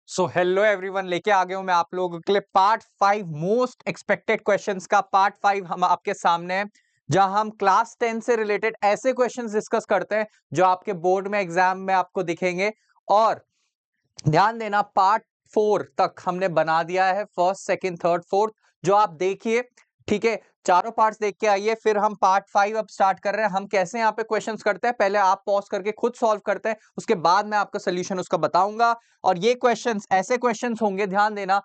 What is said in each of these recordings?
So hello everyone, लेके आ गया हूं मैं आप लोगों के लिए पार्ट 5 मोस्ट एक्सपेक्टेड क्वेश्चंस का। पार्ट 5 हम आपके सामने है, जहां हम क्लास 10 से रिलेटेड ऐसे क्वेश्चंस डिस्कस करते हैं जो आपके बोर्ड में एग्जाम में आपको दिखेंगे। और ध्यान देना, पार्ट 4 तक हमने बना दिया है, फर्स्ट सेकंड थर्ड फोर्थ, जो आप देखिए। ठीक है, चारों पार्ट्स देख के आइए, फिर हम पार्ट 5 अब स्टार्ट कर रहे हैं। हम कैसे यहाँ पे क्वेश्चंस करते हैं, पहले आप पॉज करके खुद सॉल्व करते हैं, उसके बाद मैं आपका सोल्यूशन उसका बताऊंगा। और ये क्वेश्चंस ऐसे क्वेश्चंस होंगे, ध्यान देना,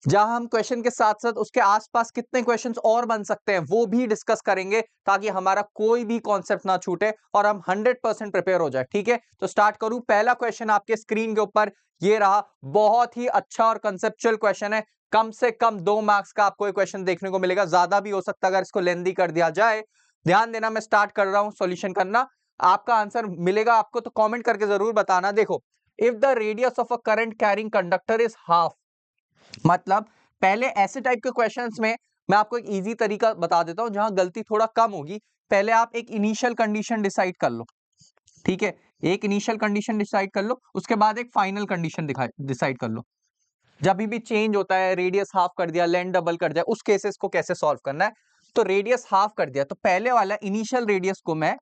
जहां हम क्वेश्चन के साथ साथ उसके आसपास कितने क्वेश्चंस और बन सकते हैं वो भी डिस्कस करेंगे, ताकि हमारा कोई भी कॉन्सेप्ट ना छूटे और हम 100% प्रिपेयर हो जाए। ठीक है, तो स्टार्ट करूं। पहला क्वेश्चन आपके स्क्रीन के ऊपर ये रहा, बहुत ही अच्छा और कंसेप्चुअल क्वेश्चन है। कम से कम 2 मार्क्स का आपको ये क्वेश्चन देखने को मिलेगा, ज्यादा भी हो सकता है अगर इसको लेंदी कर दिया जाए। ध्यान देना, मैं स्टार्ट कर रहा हूं सॉल्यूशन करना। आपका आंसर मिलेगा आपको तो कमेंट करके जरूर बताना। देखो, if the radius of a current carrying conductor is half, मतलब पहले ऐसे टाइप के क्वेश्चंस में मैं आपको एक इजी तरीका बता देता हूं जहां गलती थोड़ा कम होगी। पहले आप एक इनिशियल कंडीशन डिसाइड कर लो। ठीक है, एक इनिशियल कंडीशन डिसाइड कर लो, उसके बाद एक फाइनल कंडीशन डिसाइड कर लो। जब भी चेंज होता है, रेडियस हाफ कर दिया, लेंथ डबल कर दिया, उस केसेस को कैसे सॉल्व करना है। तो रेडियस हाफ कर दिया, तो पहले वाला इनिशियल रेडियस को मैं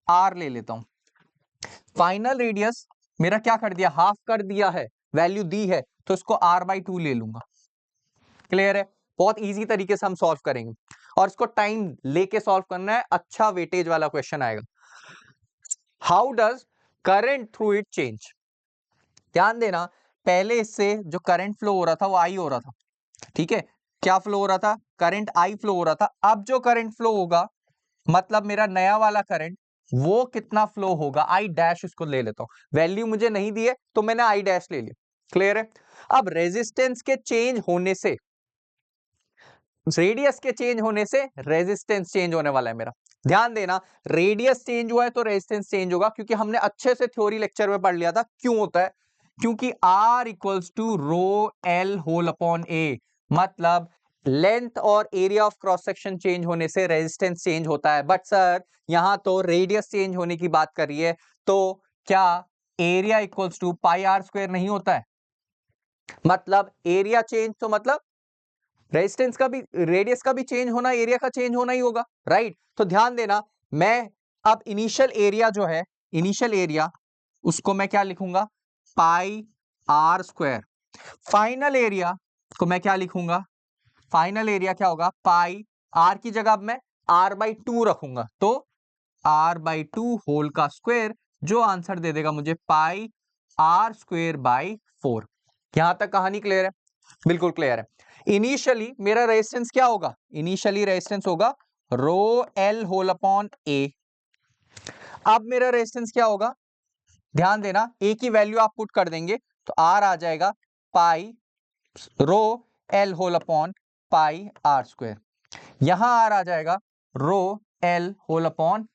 आर ले लेता हूं। फाइनल रेडियस मेरा क्या कर दिया, हाफ कर दिया है, वैल्यू दी है, तो इसको r/2 ले लूंगा। क्लियर है, बहुत इजी तरीके से हम सॉल्व करेंगे, और इसको टाइम लेके सॉल्व करना है। अच्छा वेटेज वाला क्वेश्चन आएगा। How does current through it change. ध्यान देना, पहले इससे जो करंट फ्लो हो रहा था वो आई हो रहा था। ठीक है, क्या फ्लो हो रहा था, करंट आई फ्लो हो रहा था। अब जो करंट फ्लो होगा, मतलब मेरा नया वाला करंट, वो कितना फ्लो होगा, आई डैश इसको ले लेता हूं। वैल्यू मुझे नहीं दी है तो मैंने आई डैश ले लिया। क्लियर है। अब रेजिस्टेंस के चेंज होने से, रेडियस के चेंज होने से रेजिस्टेंस चेंज होने वाला है मेरा। ध्यान देना, रेडियस चेंज हुआ है तो रेजिस्टेंस चेंज होगा, क्योंकि हमने अच्छे से थ्योरी लेक्चर में पढ़ लिया था क्यों होता है। क्योंकि R equals to rho L whole upon A, मतलब लेंथ और area of cross section change होने से रेजिस्टेंस चेंज होता है। बट सर, यहां तो रेडियस चेंज होने की बात कर रही है, तो क्या area equals to pi R square नहीं होता है। मतलब एरिया चेंज तो मतलब रेजिस्टेंस का भी, रेडियस का भी चेंज होना, एरिया का चेंज होना ही होगा, राइट। तो ध्यान देना, मैं अब इनिशियल एरिया जो है, इनिशियल एरिया, उसको मैं क्या लिखूंगा, पाई आर स्क्वायर। फाइनल एरिया को मैं क्या लिखूंगा, फाइनल एरिया क्या होगा, पाई आर की जगह अब मैं r/2 रखूंगा, तो r/2 होल का स्क्वायर, जो आंसर दे देगा मुझे पाई आर स्क्वायर बाई 4। यहां तक कहानी क्लियर है, बिल्कुल क्लियर है। इनिशियली मेरा रेजिस्टेंस क्या होगा, इनिशियली रेजिस्टेंस होगा रो एल होल अपॉन ए। अब मेरा रेजिस्टेंस क्या होगा, ध्यान देना, ए की वैल्यू आप पुट कर देंगे तो आर आ जाएगा pi rho L whole upon pi R square. यहां आर आ जाएगा rho L whole upon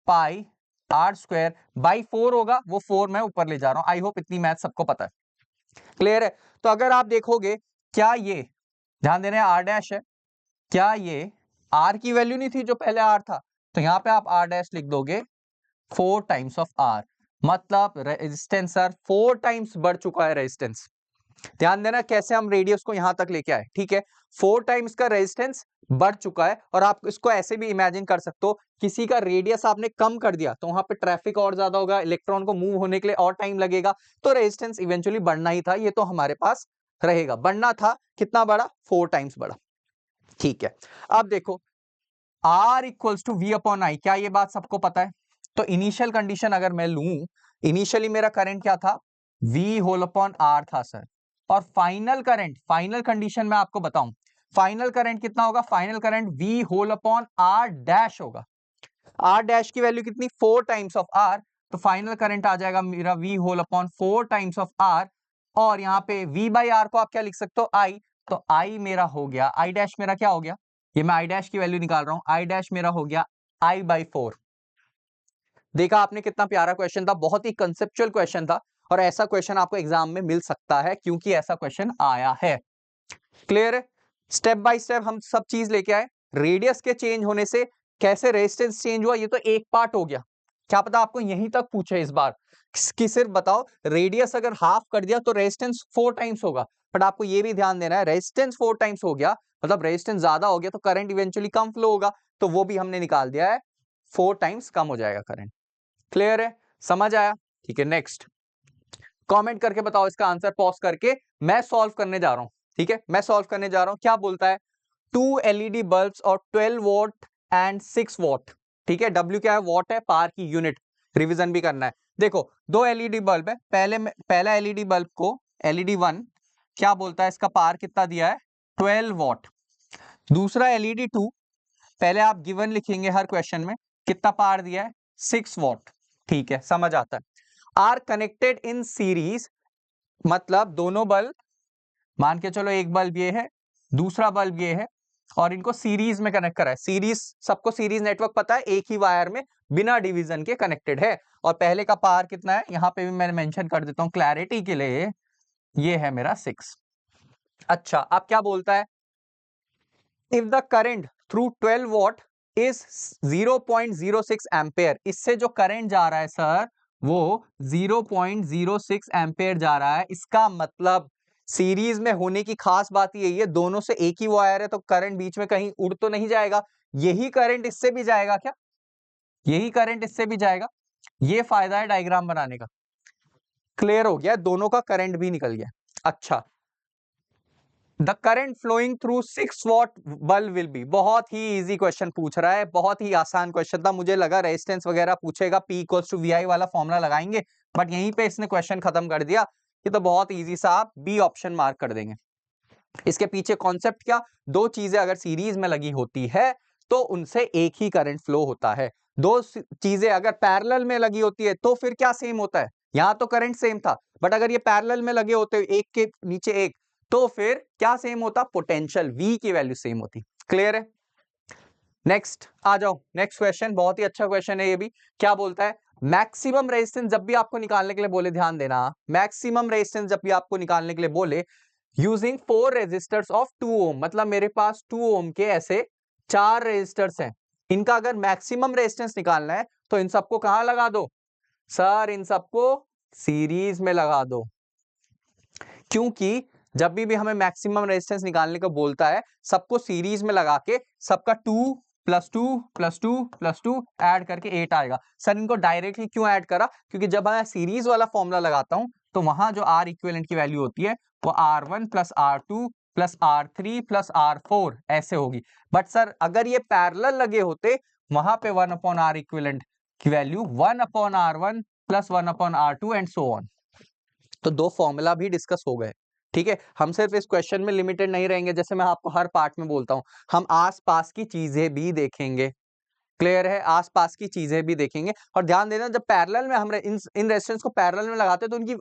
pi R square by 4 होगा, वो 4 मैं ऊपर ले जा रहा हूं। आई होप इतनी मैथ सबको पता है, क्लियर है। तो अगर आप देखोगे, क्या ये, ध्यान देना, आर डैश है, क्या ये आर की वैल्यू नहीं थी जो पहले आर था, तो यहां पे आप आर डैश लिख दोगे 4 टाइम्स ऑफ आर, मतलब रेजिस्टेंस सर 4 टाइम्स बढ़ चुका है रेजिस्टेंस। ध्यान देना कैसे हम रेडियस को यहां तक लेके आए। ठीक है, 4 टाइम्स का रेजिस्टेंस बढ़ चुका है। और आप इसको ऐसे भी इमेजिन कर सकते हो, किसी का रेडियस आपने कम कर दिया तो वहां पे ट्रैफिक और ज्यादा होगा, इलेक्ट्रॉन को मूव होने के लिए और टाइम लगेगा, तो रेजिस्टेंस इवेंचुअली बढ़ना ही था, ये तो हमारे पास रहेगा। बढ़ना था, कितना बढ़ा, 4 टाइम्स बढ़ा। ठीक है, अब देखो, R equals to V upon I, क्या ये बात सबको पता है। तो इनिशियल कंडीशन अगर मैं लूं, इनिशियली मेरा करंट क्या था, V होल अपॉन R था सर। और फाइनल करंट, फाइनल कंडीशन मैं आपको बताऊं, फाइनल करंट कितना होगा, final current V whole upon R dash होगा। R डैश की वैल्यू कितनी, 4 टाइम्स ऑफ R, तो फाइनल करंट आ जाएगा मेरा V whole upon 4 times of R। और यहाँ पे V बाई आर को आप क्या लिख सकते हो, I, तो I मेरा हो गया, I डैश मेरा क्या हो गया, ये मैं आई डैश की वैल्यू निकाल रहा हूं, आई डैश मेरा हो गया I/4। देखा आपने, कितना प्यारा क्वेश्चन था, बहुत ही कंसेप्चुअल क्वेश्चन था, और ऐसा क्वेश्चन आपको एग्जाम में मिल सकता है क्योंकि ऐसा क्वेश्चन आया है। क्लियर है, स्टेप बाय स्टेप हम सब चीज लेके आए। रेडियस के चेंज होने से कैसे रेजिस्टेंस चेंज हुआ, ये तो एक पार्ट हो गया। क्या पता आपको यहीं तक पूछे इस बार कि सिर्फ बताओ रेडियस अगर हाफ कर दिया तो रेजिस्टेंस 4 टाइम्स होगा, बट आपको ये भी ध्यान देना है रेजिस्टेंस 4 टाइम्स हो गया मतलब रेजिस्टेंस ज्यादा हो गया तो करंट इवेंचुअली कम फ्लो होगा, तो वो भी हमने निकाल दिया है 4 टाइम्स कम हो जाएगा करंट। क्लियर है, समझ आया? ठीक है, नेक्स्ट कमेंट करके बताओ इसका आंसर पॉज करके, मैं सॉल्व करने जा रहा हूं। ठीक है, मैं सॉल्व करने जा रहा हूं। क्या बोलता है 2 एलईडी बल्ब्स और 12 वॉट एंड 6 वॉट। ठीक है, W क्या है, वॉट है, पावर की यूनिट, रिवीजन भी करना है। देखो 2 एलईडी बल्ब है, पहला एलईडी बल्ब को एलईडी 1 क्या बोलता है, इसका पावर कितना दिया है 12 वॉट। दूसरा एलईडी 2 पहले आप गिवन लिखेंगे हर क्वेश्चन में, कितना पावर दिया है 6 वॉट। ठीक है, समझ आता है। आर कनेक्टेड इन सीरीज मतलब दोनों बल्ब, मान के चलो एक बल्ब ये है दूसरा बल्ब ये है और इनको सीरीज में कनेक्ट करा है। सीरीज, सबको सीरीज नेटवर्क पता है, एक ही वायर में बिना डिवीजन के कनेक्टेड है। और पहले का पावर कितना है, यहां पे भी मैं मेंशन कर देता हूं क्लैरिटी के लिए, ये है मेरा 6। अच्छा, अब क्या बोलता है, if the current through 12 what is 0.06 ampere, इससे जो करंट जा रहा है सर वो 0.06 एम्पेयर जा रहा है। इसका मतलब सीरीज में होने की खास बात यही है, दोनों से एक ही वायर है तो करंट बीच में कहीं उड़ तो नहीं जाएगा। यही करंट इससे भी जाएगा क्या, यही करंट इससे भी जाएगा। ये फायदा है डायग्राम बनाने का। क्लियर हो गया, दोनों का करंट भी निकल गया। अच्छा, the current flowing through 6 watt bulb will be, बहुत ही इजी क्वेश्चन पूछ रहा है, बहुत ही आसान क्वेश्चन था। मुझे लगा रेजिस्टेंस वगैरह पूछेगा, P इक्वल्स टू VI वाला फॉर्मूला लगाएंगे, बट यहीं पे इसने क्वेश्चन खत्म कर दिया। ये तो बहुत इजी सा, आप बी ऑप्शन मार्क कर देंगे। इसके पीछे कॉन्सेप्ट क्या, दो चीजें अगर सीरीज में लगी होती है तो उनसे एक ही करंट फ्लो होता है। दो चीजें अगर पैरेलल में लगी होती है तो फिर क्या सेम होता है, यहां तो करंट सेम था, बट अगर ये पैरेलल में लगे होते एक के नीचे एक तो फिर क्या सेम होता, पोटेंशियल V की वैल्यू सेम होती। क्लियर है? नेक्स्ट आ जाओ, नेक्स्ट क्वेश्चन बहुत ही अच्छा क्वेश्चन है ये भी। क्या बोलता है, मैक्सिमम रेजिस्टेंस जब भी आपको निकालने के लिए बोले, ध्यान देना, मैक्सिमम रेजिस्टेंस जब भी आपको निकालने के लिए बोले यूजिंग 4 रेजिस्टर्स ऑफ 2 ओम, मतलब मेरे पास 2 ओम के ऐसे 4 रेजिस्टर्स हैं, इनका अगर मैक्सिमम रेजिस्टेंस निकालना है तो इन सबको कहां लगा दो सर, इन सबको सीरीज में लगा दो। क्योंकि जब भी हमें मैक्सिमम रेजिस्टेंस निकालने को बोलता है सबको सीरीज में लगा के सबका 2 + 2 + 2 + 2 ऐड करके 8 आएगा। सर इनको डायरेक्टली क्यों ऐड करा, क्योंकि जब मैं सीरीज वाला फॉर्मूला लगाता हूं तो वहां जो R इक्विवेलेंट की वैल्यू होती है वो R1 + R2 + R3 + R4 ऐसे होगी। बट सर अगर ये पैरेलल लगे होते वहां पे 1/R इक्विवेलेंट की value 1/R1 + 1/R2 and so on. तो दो फॉर्मूला भी डिस्कस हो गए। ठीक है, हम सिर्फ इस क्वेश्चन में लिमिटेड नहीं रहेंगे, जैसे मैं आपको हर पार्ट में बोलता हूं, हम आसपास की चीजें भी देखेंगे। क्लियर है, आसपास की चीजें भी देखेंगे। और ध्यान देना, जब पैरेलल में हम इन रेजिस्टेंस को पैरेलल में लगाते तो उनकी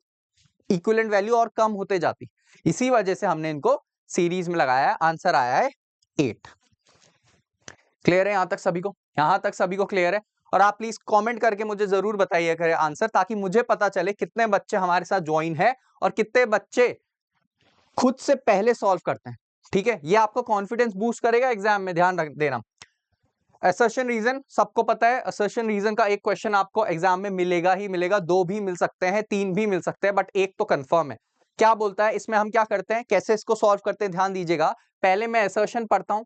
इक्विवेलेंट वैल्यू और कम होते जाती, इसी वजह से हमने इनको सीरीज में लगाया। आंसर आया है 8। क्लियर है यहां तक सभी को, यहां तक सभी को क्लियर है? और आप प्लीज कमेंट करके मुझे जरूर बताइए करें आंसर, ताकि मुझे पता चले कितने बच्चे हमारे साथ ज्वाइन है और कितने बच्चे खुद से पहले सॉल्व करते हैं। ठीक है, ये आपको कॉन्फिडेंस बूस्ट करेगा एग्जाम में, ध्यान रख देना। असर्शन रीजन सबको पता है, असर्शन रीजन का एक क्वेश्चन आपको एग्जाम में मिलेगा ही मिलेगा, 2 भी मिल सकते हैं, 3 भी मिल सकते हैं, बट एक तो कंफर्म है। क्या बोलता है इसमें, हम क्या करते हैं, कैसे इसको सॉल्व करते हैं, ध्यान दीजिएगा। पहले मैं असर्शन पढ़ता हूं,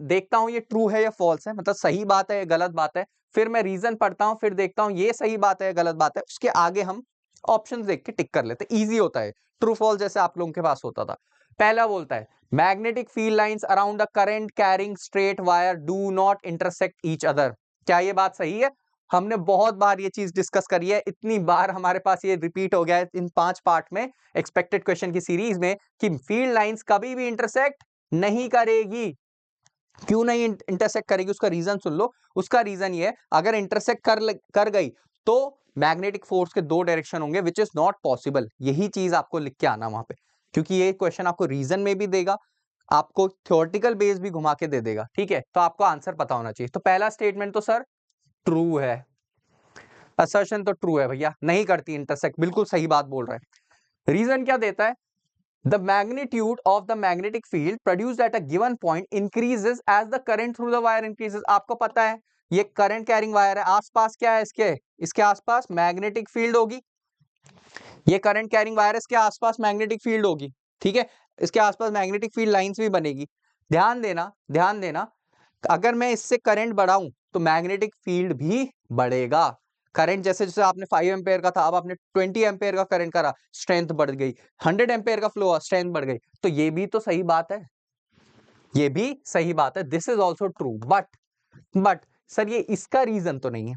देखता हूं ये ट्रू है या फॉल्स है, मतलब सही बात है या गलत बात है। फिर मैं रीजन पढ़ता हूं, फिर देखता हूं ये सही बात है या गलत बात है, उसके आगे हम ऑप्शन देख के टिक कर लेते हैं। ईजी होता है, ट्रू फॉल्स जैसे आप लोगों के पास होता था। पहला बोलता है magnetic field lines around the current carrying straight wire do not intersect each other. क्या ये बात सही है? हमने बहुत बार ये चीज डिस्कस करी है, इतनी बार हमारे पास ये रिपीट हो गया है इन 5 पार्ट में एक्सपेक्टेड क्वेश्चन की सीरीज में कि फील्ड लाइंस कभी भी इंटरसेक्ट नहीं करेगी। क्यों नहीं इंटरसेक्ट करेगी, उसका रीजन सुन लो। उसका रीजन ये है, अगर इंटरसेक्ट कर गई तो मैग्नेटिक फोर्स के 2 डायरेक्शन होंगे विच इज नॉट पॉसिबल। यही चीज आपको लिख के आना वहां पे, क्योंकि ये क्वेश्चन आपको रीजन में भी देगा, आपको थ्योरेटिकल बेस भी घुमा के दे देगा। ठीक है, तो आपको आंसर पता होना चाहिए। तो पहला स्टेटमेंट तो सर ट्रू है, असर्शन तो ट्रू है भैया, नहीं करती इंटरसेक्ट, बिल्कुल सही बात बोल रहा है। रीजन क्या देता है, the magnitude of the magnetic field produced at a given point increases as the current through the wire increases। आपको पता है ये करंट कैरिंग वायर है, आसपास क्या है इसके आसपास मैग्नेटिक फील्ड होगी। ये करंट कैरिंग वायर है, इसके आसपास मैग्नेटिक फील्ड होगी, ठीक है, इसके आसपास मैग्नेटिक फील्ड लाइंस भी बनेगी। ध्यान देना, अगर मैं इससे करंट बढ़ाऊं तो मैग्नेटिक फील्ड भी बढ़ेगा। करंट जैसे जैसे आपने 5 एम्पेयर का था, अब आपने 20 एम्पेयर का करंट करा, स्ट्रेंथ बढ़ गई। 100 एम्पेयर का फ्लो, स्ट्रेंथ बढ़ गई। तो ये भी तो सही बात है, ये भी सही बात है, this is also true. But sir ये इसका रीजन तो नहीं है,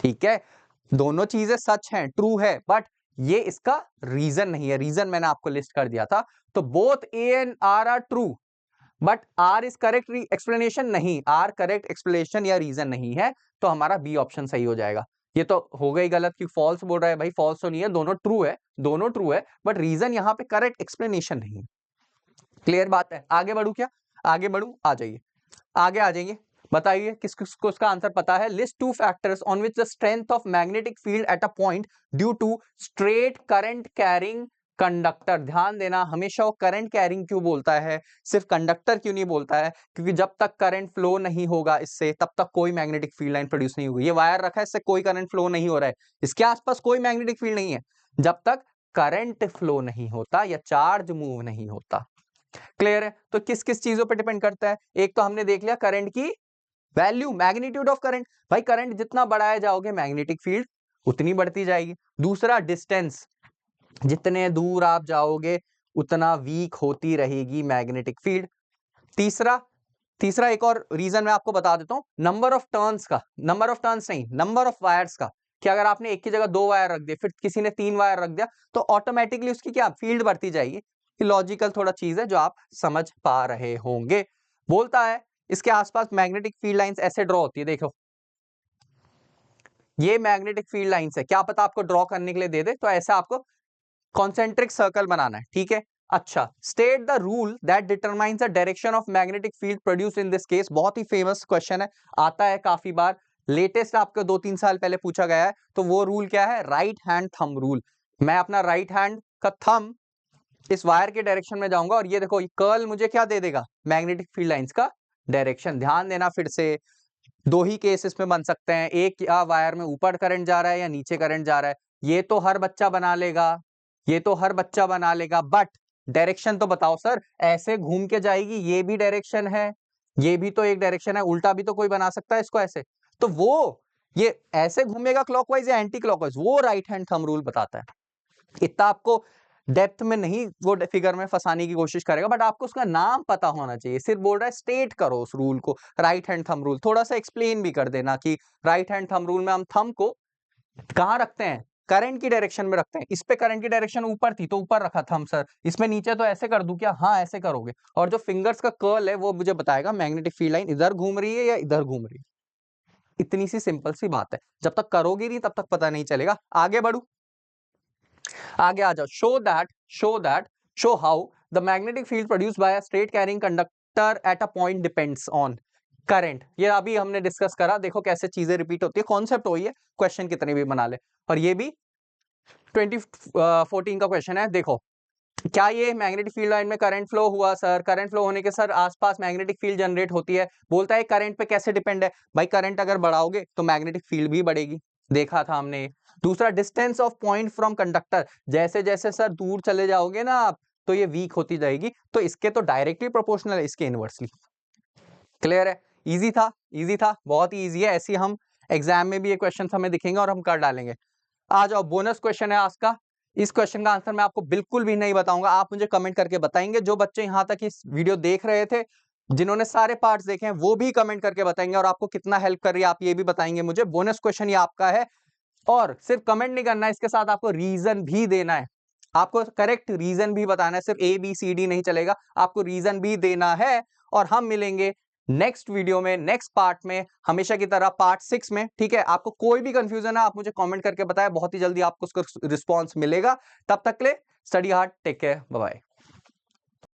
ठीक है, दोनों चीजें सच हैं, ट्रू है, बट ये इसका रीजन नहीं है। रीजन मैंने आपको लिस्ट कर दिया था। तो both A and R are true, but R is correct explanation नहीं, आर करेक्ट एक्सप्लेनेशन या रीजन नहीं है, तो हमारा बी ऑप्शन सही हो जाएगा। ये तो हो गई गलत कि फॉल्स बोल रहा है, भाई फॉल्स तो नहीं है, दोनों ट्रू है, बट रीजन यहां पे करेक्ट एक्सप्लेनेशन नहीं है। क्लियर बात है? आगे बढ़ू क्या? आगे बढ़ू, आ जाइए, आगे आ जाइए, बताइए किस किसको इसका आंसर पता है। List 2 factors on which the strength of magnetic field at a point due to straight current carrying conductor. ध्यान देना, हमेशा वो करंट कैरिंग क्यों बोलता है, सिर्फ कंडक्टर क्यों नहीं बोलता है? क्योंकि जब तक करंट फ्लो नहीं होगा इससे, तब तक कोई मैग्नेटिक फील्ड लाइन प्रोड्यूस नहीं होगी। ये वायर रखा है, इससे कोई करंट फ्लो नहीं हो रहा है, इसके आसपास कोई मैग्नेटिक फील्ड नहीं है, जब तक करंट फ्लो नहीं होता या चार्ज मूव नहीं होता। क्लियर है? तो किस किस चीजों पर डिपेंड करता है? एक तो हमने देख लिया करंट की वैल्यू, मैग्नीट्यूड ऑफ करंट, भाई करंट जितना बढ़ाया जाओगे मैग्नेटिक फील्ड उतनी बढ़ती जाएगी। दूसरा डिस्टेंस, जितने दूर आप जाओगे उतना वीक होती रहेगी मैग्नेटिक फील्ड। तीसरा तीसरा एक और रीजन मैं आपको बता देता हूं, नंबर ऑफ टर्न्स का, नंबर ऑफ टर्न्स नहीं, नंबर ऑफ वायर्स का, कि अगर आपने एक की जगह 2 वायर रख दिए, फिर किसी ने 3 वायर रख दिया, तो ऑटोमेटिकली उसकी क्या फील्ड बढ़ती जाएगी। लॉजिकल थोड़ा चीज है जो आप समझ पा रहे होंगे। बोलता है इसके आसपास मैग्नेटिक फील्ड लाइंस ऐसे ड्रॉ होती है, देखो ये मैग्नेटिक फील्ड लाइंस है, क्या पता आपको ड्रॉ करने के लिए दे दे, तो ऐसा आपको कॉन्सेंट्रिक सर्कल बनाना है, ठीक है। अच्छा, state the rule that determines the direction of magnetic field produce in this case. बहुत ही फेमस क्वेश्चन है, आता है काफी बार, लेटेस्ट आपको 2-3 साल पहले पूछा गया है। तो वो रूल क्या है? Right hand thumb rule. मैं अपना राइट हैंड का थंब इस वायर के डायरेक्शन में जाऊंगा और ये देखो ये कर्ल मुझे क्या दे देगा? मैग्नेटिक फील्ड लाइंस का डायरेक्शन। ध्यान देना, फिर से दो ही केसेस में बन सकते हैं, एक या वायर में ऊपर करंट जा रहा है या नीचे करंट जा रहा है। ये तो हर बच्चा बना लेगा, ये तो हर बच्चा बना लेगा, बट डायरेक्शन तो बताओ सर, ऐसे घूम के जाएगी, ये भी डायरेक्शन है, ये भी तो एक डायरेक्शन है, उल्टा भी तो कोई बना सकता है इसको ऐसे। तो वो ये ऐसे घूमेगा क्लॉकवाइज या एंटी क्लॉकवाइज, वो राइट हैंड थंब रूल बताता है। इतना आपको डेप्थ में नहीं वो फिगर में फंसाने की कोशिश करेगा, बट आपको उसका नाम पता होना चाहिए। सिर्फ बोल रहा है स्टेट करो उस रूल को, राइट हैंड थंब रूल। थोड़ा सा एक्सप्लेन भी कर देना कि राइट हैंड थंब रूल में हम थंब को कहां रखते हैं? करंट की डायरेक्शन में रखते हैं। इस पे करंट की डायरेक्शन ऊपर थी तो ऊपर रखा थंब सर, इसमें नीचे तो ऐसे कर दूं क्या? हाँ ऐसे करोगे। और जो फिंगर्स का कर्ल है वो मुझे बताएगा मैग्नेटिक फील्ड लाइन इधर घूम रही है या इधर घूम रही है। इतनी सी सिंपल सी बात है, जब तक करोगे नहीं तब तक पता नहीं चलेगा। आगे बढ़ू, आगे आ जाओ। Show how the magnetic field produced by a straight carrying conductor at a point depends on current. ये अभी हमने डिस्कस करा, देखो कैसे चीजें रिपीट होती है, कॉन्सेप्ट वही है, क्वेश्चन कितने भी बना ले। और ये भी 2014 का क्वेश्चन है। देखो क्या ये मैग्नेटिक फील्ड लाइन में करंट फ्लो हुआ सर? करंट फ्लो होने के सर आसपास मैग्नेटिक फील्ड जनरेट होती है। बोलता है करंट पे कैसे डिपेंड है? भाई करंट अगर बढ़ाओगे तो मैग्नेटिक फील्ड भी बढ़ेगी, देखा था हमने। दूसरा, distance of point from conductor, जैसे जैसे सर दूर चले जाओगे ना आप तो ये वीक होती जाएगी, तो इसके तो डायरेक्टली प्रोपोर्शनल है इसके इनवर्सली। क्लियर है? इजी था, इजी था, बहुत ही इजी है। ऐसी हम एग्जाम में भी ये क्वेश्चन हमें दिखेंगे और हम कर डालेंगे। आ जाओ, बोनस क्वेश्चन है आज का। इस क्वेश्चन का आंसर मैं आपको बिल्कुल भी नहीं बताऊंगा, आप मुझे कमेंट करके बताएंगे। जो बच्चे यहां तक इस वीडियो देख रहे थे, जिन्होंने सारे पार्ट्स देखे हैं, वो भी कमेंट करके बताएंगे और आपको कितना हेल्प कर रही है आप ये भी बताएंगे मुझे। बोनस क्वेश्चन ये आपका है, और सिर्फ कमेंट नहीं करना है, इसके साथ आपको रीजन भी देना है, आपको करेक्ट रीजन भी बताना है। सिर्फ ABCD नहीं चलेगा, आपको रीजन भी देना है। और हम मिलेंगे नेक्स्ट वीडियो में, नेक्स्ट पार्ट में, हमेशा की तरह पार्ट 6 में। ठीक है, आपको कोई भी कंफ्यूजन है आप मुझे कमेंट करके बताएं, बहुत ही जल्दी आपको उसका रिस्पॉन्स मिलेगा। तब तक के लिए study hard, take care, bye bye.